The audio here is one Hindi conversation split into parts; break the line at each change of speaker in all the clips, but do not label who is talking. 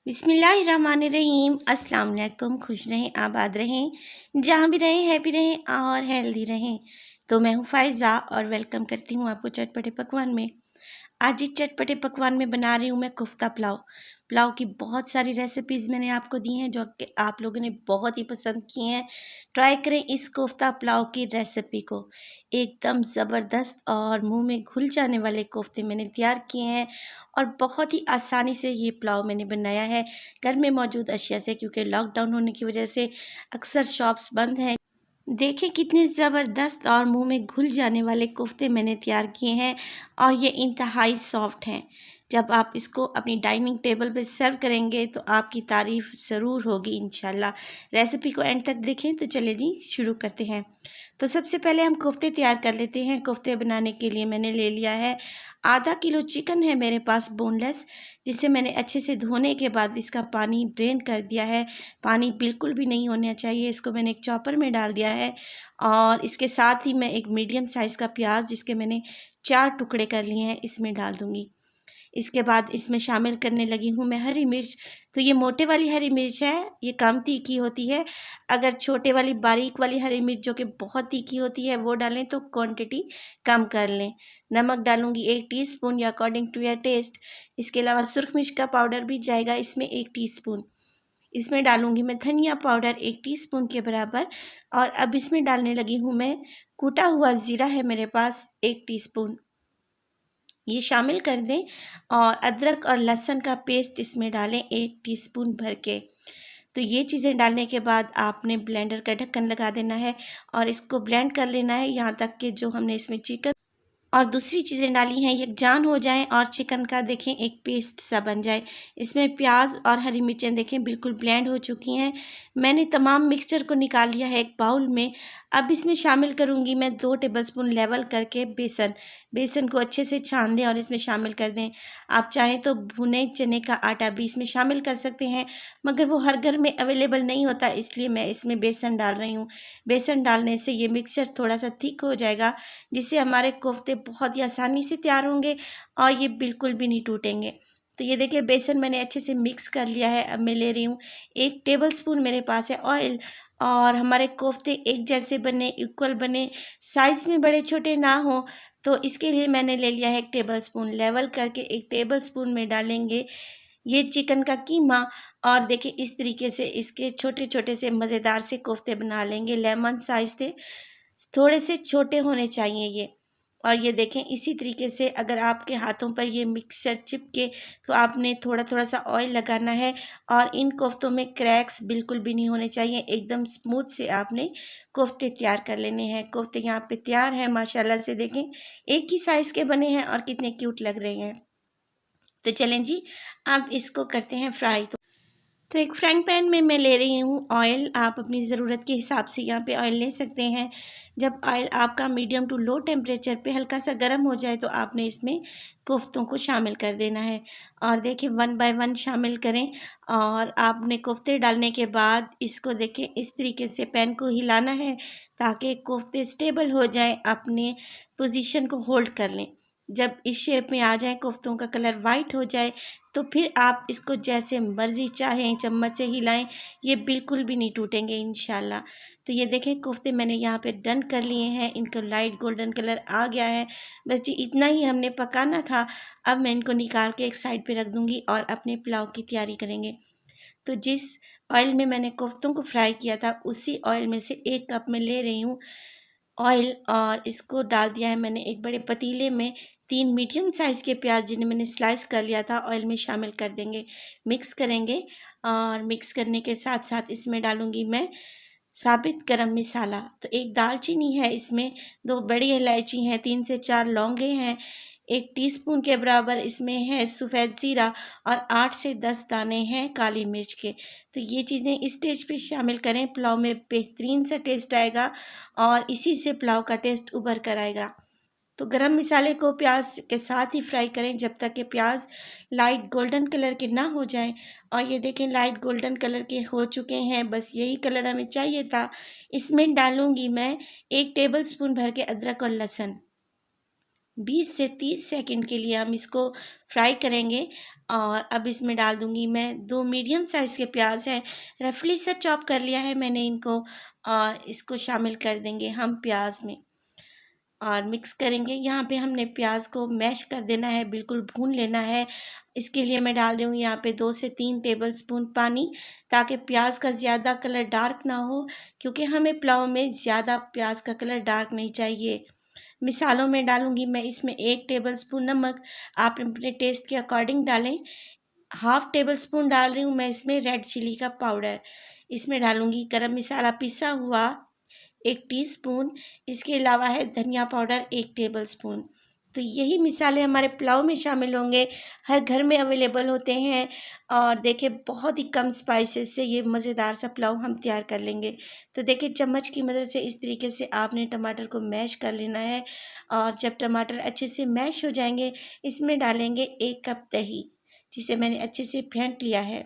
बिस्मिल्लाहिर्रहमानिर्रहीम। अस्सलाम वालेकुम। खुश रहें, आबाद रहें, जहाँ भी रहें हैप्पी रहें और हेल्दी रहें। तो मैं हूँ फ़ायज़ा और वेलकम करती हूँ आपको चटपटे पकवान में। आज इस चटपटे पकवान में बना रही हूँ मैं कोफ्ता पुलाव। पुलाव की बहुत सारी रेसिपीज़ मैंने आपको दी हैं जो कि आप लोगों ने बहुत ही पसंद की हैं। ट्राई करें इस कोफ्ता पुलाव की रेसिपी को। एकदम ज़बरदस्त और मुंह में घुल जाने वाले कोफ्ते मैंने तैयार किए हैं और बहुत ही आसानी से ये पुलाव मैंने बनाया है घर में मौजूद अशिया से, क्योंकि लॉकडाउन होने की वजह से अक्सर शॉप्स बंद हैं। देखें कितने ज़बरदस्त और मुंह में घुल जाने वाले कोफ्ते मैंने तैयार किए हैं और ये इंतहाई सॉफ्ट हैं। जब आप इसको अपनी डाइनिंग टेबल पे सर्व करेंगे तो आपकी तारीफ़ ज़रूर होगी इंशाल्लाह। रेसिपी को एंड तक देखें। तो चलिए जी शुरू करते हैं। तो सबसे पहले हम कोफ्ते तैयार कर लेते हैं। कोफ्ते बनाने के लिए मैंने ले लिया है आधा किलो चिकन है मेरे पास बोनलेस, जिसे मैंने अच्छे से धोने के बाद इसका पानी ड्रेन कर दिया है। पानी बिल्कुल भी नहीं होना चाहिए। इसको मैंने एक चॉपर में डाल दिया है और इसके साथ ही मैं एक मीडियम साइज़ का प्याज, जिसके मैंने 4 टुकड़े कर लिए हैं, इसमें डाल दूँगी। इसके बाद इसमें शामिल करने लगी हूँ मैं हरी मिर्च। तो ये मोटे वाली हरी मिर्च है, ये कम तीखी होती है। अगर छोटे वाली बारीक वाली हरी मिर्च जो कि बहुत तीखी होती है वो डालें तो क्वांटिटी कम कर लें। नमक डालूँगी 1 टीस्पून या अकॉर्डिंग टू योर टेस्ट। इसके अलावा सुरख मिर्च का पाउडर भी जाएगा इसमें 1 टीस्पून। इसमें डालूँगी मैं धनिया पाउडर 1 टीस्पून के बराबर और अब इसमें डालने लगी हूँ मैं कूटा हुआ ज़ीरा है मेरे पास 1 टीस्पून। ये शामिल कर दें और अदरक और लहसुन का पेस्ट इसमें डालें 1 टीस्पून भर के। तो ये चीज़ें डालने के बाद आपने ब्लेंडर का ढक्कन लगा देना है और इसको ब्लेंड कर लेना है यहाँ तक कि जो हमने इसमें चिकन और दूसरी चीज़ें डाली हैं यकजान हो जाएँ और चिकन का देखें एक पेस्ट सा बन जाए। इसमें प्याज और हरी मिर्चें देखें बिल्कुल ब्लेंड हो चुकी हैं। मैंने तमाम मिक्सचर को निकाल लिया है एक बाउल में। अब इसमें शामिल करूँगी मैं 2 टेबलस्पून लेवल करके बेसन। बेसन को अच्छे से छान दें और इसमें शामिल कर दें। आप चाहें तो भुने चने का आटा भी इसमें शामिल कर सकते हैं, मगर वो हर घर में अवेलेबल नहीं होता, इसलिए मैं इसमें बेसन डाल रही हूँ। बेसन डालने से ये मिक्सचर थोड़ा-सा थिक हो जाएगा, जिससे हमारे कोफ्ते बहुत ही आसानी से तैयार होंगे और ये बिल्कुल भी नहीं टूटेंगे। तो ये देखिए बेसन मैंने अच्छे से मिक्स कर लिया है। अब मैं ले रही हूँ 1 टेबलस्पून मेरे पास है ऑयल और हमारे कोफ्ते एक जैसे बने, इक्वल बने, साइज़ में बड़े छोटे ना हों, तो इसके लिए मैंने ले लिया है 1 टेबलस्पून। लेवल करके 1 टेबलस्पून में डालेंगे ये चिकन का कीमा और देखिए इस तरीके से इसके छोटे-छोटे से मज़ेदार से कोफ्ते बना लेंगे। लेमन साइज़ से थोड़े से छोटे होने चाहिए ये। और ये देखें इसी तरीके से अगर आपके हाथों पर ये मिक्सचर चिपके तो आपने थोड़ा-थोड़ा सा ऑयल लगाना है और इन कोफ्तों में क्रैक्स बिल्कुल भी नहीं होने चाहिए। एकदम स्मूथ से आपने कोफ्ते तैयार कर लेने हैं। कोफ्ते यहाँ पे तैयार हैं माशाल्लाह से, देखें एक ही साइज़ के बने हैं और कितने क्यूट लग रहे हैं। तो चलें जी, अब इसको करते हैं फ्राई। तो एक फ्राइंग पैन में मैं ले रही हूँ ऑयल। आप अपनी ज़रूरत के हिसाब से यहाँ पे ऑयल ले सकते हैं। जब ऑयल आपका मीडियम टू लो टेम्परेचर पे हल्का सा गर्म हो जाए तो आपने इसमें कोफ्तों को शामिल कर देना है और देखिए 1 बाय 1 शामिल करें और आपने कोफ्ते डालने के बाद इसको देखें इस तरीके से पैन को हिलाना है ताकि कोफ्ते स्टेबल हो जाएं, अपने पोजीशन को होल्ड कर लें। जब इस शेप में आ जाए, कोफ्तों का कलर वाइट हो जाए, तो फिर आप इसको जैसे मर्ज़ी चाहें चम्मच से हिलाएं, ये बिल्कुल भी नहीं टूटेंगे इंशाल्लाह। तो ये देखें कोफ्ते मैंने यहाँ पे डन कर लिए हैं, इनको लाइट गोल्डन कलर आ गया है। बस जी इतना ही हमने पकाना था। अब मैं इनको निकाल के एक साइड पे रख दूँगी और अपने पुलाव की तैयारी करेंगे। तो जिस ऑयल में मैंने कोफ्तों को फ्राई किया था उसी ऑयल में से 1 कप मैं ले रही हूँ ऑयल और इसको डाल दिया है मैंने एक बड़े पतीले में। 3 मीडियम साइज़ के प्याज जिन्हें मैंने स्लाइस कर लिया था ऑयल में शामिल कर देंगे, मिक्स करेंगे और मिक्स करने के साथ-साथ इसमें डालूँगी मैं साबित गरम मसाला। तो 1 दालचीनी है इसमें, 2 बड़ी इलायची हैं, 3 से 4 लौंगे हैं, 1 टीस्पून के बराबर इसमें है सफ़ेद ज़ीरा और 8 से 10 दाने हैं काली मिर्च के। तो ये चीज़ें इस स्टेज पे शामिल करें, पुलाव में बेहतरीन सा टेस्ट आएगा और इसी से पुलाव का टेस्ट उभर कर आएगा। तो गरम मसाले को प्याज के साथ ही फ्राई करें जब तक कि प्याज लाइट गोल्डन कलर के ना हो जाएं। और ये देखें लाइट गोल्डन कलर के हो चुके हैं, बस यही कलर हमें चाहिए था। इसमें डालूंगी मैं 1 टेबलस्पून भर के अदरक और लहसुन। 20 से 30 सेकंड के लिए हम इसको फ्राई करेंगे। और अब इसमें डाल दूँगी मैं 2 मीडियम साइज़ के प्याज हैं, रफली सा चॉप कर लिया है मैंने इनको, और इसको शामिल कर देंगे हम प्याज में और मिक्स करेंगे। यहाँ पे हमने प्याज को मैश कर देना है, बिल्कुल भून लेना है। इसके लिए मैं डाल रही हूँ यहाँ पे 2 से 3 टेबलस्पून पानी, ताकि प्याज का ज़्यादा कलर डार्क ना हो, क्योंकि हमें पुलाव में ज़्यादा प्याज का कलर डार्क नहीं चाहिए। मिसालों में डालूँगी मैं इसमें 1 टेबलस्पून नमक, आप अपने टेस्ट के अकॉर्डिंग डालें। हाफ़ टेबल स्पून डाल रही हूँ मैं इसमें रेड चिली का पाउडर। इसमें डालूँगी गरम मसाला पिसा हुआ 1 टीस्पून, इसके अलावा है धनिया पाउडर 1 टेबलस्पून। तो यही मसाले हमारे पुलाव में शामिल होंगे, हर घर में अवेलेबल होते हैं। और देखिए बहुत ही कम स्पाइसेस से ये मज़ेदार सा पुलाव हम तैयार कर लेंगे। तो देखिए चम्मच की मदद से इस तरीके से आपने टमाटर को मैश कर लेना है, और जब टमाटर अच्छे से मैश हो जाएँगे, इसमें डालेंगे 1 कप दही, जिसे मैंने अच्छे से फेंट लिया है।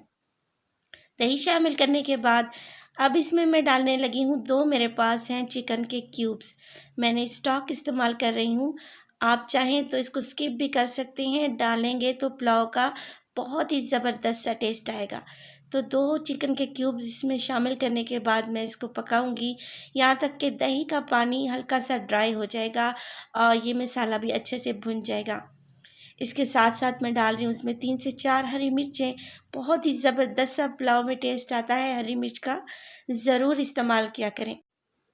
दही शामिल करने के बाद अब इसमें मैं डालने लगी हूँ 2 मेरे पास हैं चिकन के क्यूब्स। मैंने स्टॉक इस्तेमाल कर रही हूँ। आप चाहें तो इसको स्किप भी कर सकते हैं, डालेंगे तो पुलाव का बहुत ही ज़बरदस्त सा टेस्ट आएगा। तो 2 चिकन के क्यूब्स इसमें शामिल करने के बाद मैं इसको पकाऊँगी, यहाँ तक कि दही का पानी हल्का सा ड्राई हो जाएगा और ये मसाला भी अच्छे से भुन जाएगा। इसके साथ-साथ मैं डाल रही हूँ उसमें 3 से 4 हरी मिर्चें। बहुत ही ज़बरदस्त सा पुलाव में टेस्ट आता है हरी मिर्च का, ज़रूर इस्तेमाल किया करें।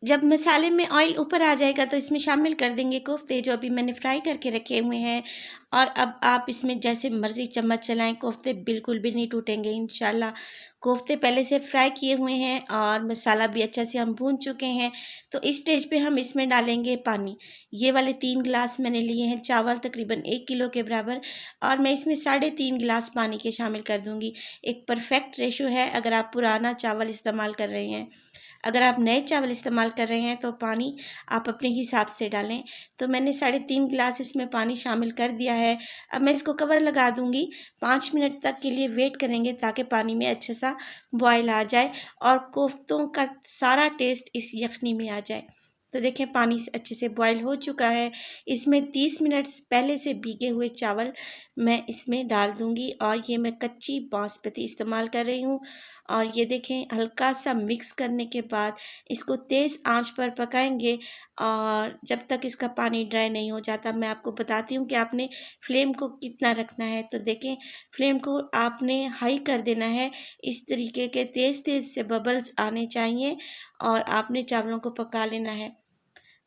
जब मसाले में ऑयल ऊपर आ जाएगा तो इसमें शामिल कर देंगे कोफ्ते, जो अभी मैंने फ्राई करके रखे हुए हैं। और अब आप इसमें जैसे मर्ज़ी चम्मच चलाएँ, कोफ्ते बिल्कुल भी नहीं टूटेंगे इंशाल्लाह। कोफ्ते पहले से फ्राई किए हुए हैं और मसाला भी अच्छा से हम भून चुके हैं। तो इस स्टेज पे हम इसमें डालेंगे पानी। ये वाले 3 गिलास मैंने लिए हैं चावल, तकरीबन 1 किलो के बराबर, और मैं इसमें 3.5 गिलास पानी के शामिल कर दूँगी। एक परफेक्ट रेशो है अगर आप पुराना चावल इस्तेमाल कर रहे हैं। अगर आप नए चावल इस्तेमाल कर रहे हैं तो पानी आप अपने हिसाब से डालें। तो मैंने 3.5 गिलास इसमें पानी शामिल कर दिया है। अब मैं इसको कवर लगा दूँगी, 5 मिनट तक के लिए वेट करेंगे ताकि पानी में अच्छा सा बॉयल आ जाए और कोफ्तों का सारा टेस्ट इस यखनी में आ जाए। तो देखें पानी अच्छे से बॉयल हो चुका है। इसमें 30 मिनट पहले से भीगे हुए चावल मैं इसमें डाल दूँगी, और ये मैं कच्ची बासमती इस्तेमाल कर रही हूँ। और ये देखें हल्का सा मिक्स करने के बाद इसको तेज़ आंच पर पकाएंगे, और जब तक इसका पानी ड्राई नहीं हो जाता। मैं आपको बताती हूँ कि आपने फ्लेम को कितना रखना है। तो देखें फ्लेम को आपने हाई कर देना है, इस तरीके के तेज़-तेज़ से बबल्स आने चाहिए और आपने चावलों को पका लेना है।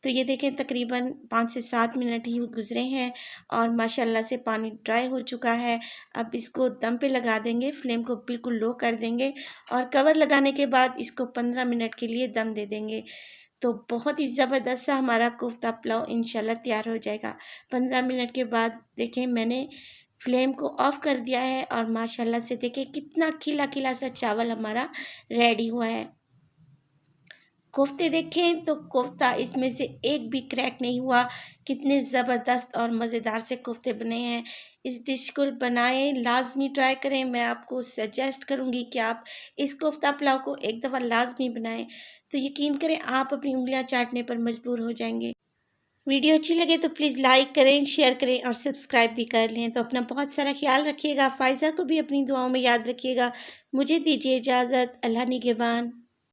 तो ये देखें तकरीबन 5 से 7 मिनट ही गुज़रे हैं और माशाल्लाह से पानी ड्राई हो चुका है। अब इसको दम पे लगा देंगे, फ्लेम को बिल्कुल लो कर देंगे और कवर लगाने के बाद इसको 15 मिनट के लिए दम दे देंगे। तो बहुत ही ज़बरदस्त सा हमारा कोफ्ता पुलाव इंशाल्लाह तैयार हो जाएगा। 15 मिनट के बाद देखें मैंने फ्लेम को ऑफ़ कर दिया है और माशाल्लाह से देखें कितना खिला-खिला सा चावल हमारा रेडी हुआ है। कोफ्ते देखें तो कोफ्ता इसमें से एक भी क्रैक नहीं हुआ। कितने ज़बरदस्त और मज़ेदार से कोफ्ते बने हैं। इस डिश को बनाएँ, लाज़मी ट्राई करें। मैं आपको सजेस्ट करूँगी कि आप इस कोफ्ता पुलाव को एक दफ़ा लाज़मी बनाएँ। तो यकीन करें आप अपनी उँगलियाँ चाटने पर मजबूर हो जाएँगे। वीडियो अच्छी लगे तो प्लीज़ लाइक करें, शेयर करें और सब्सक्राइब भी कर लें। तो अपना बहुत सारा ख़्याल रखिएगा। फ़ायज़ा को भी अपनी दुआओं में याद रखिएगा। मुझे दीजिए इजाज़त। अल्लाह निगहबान।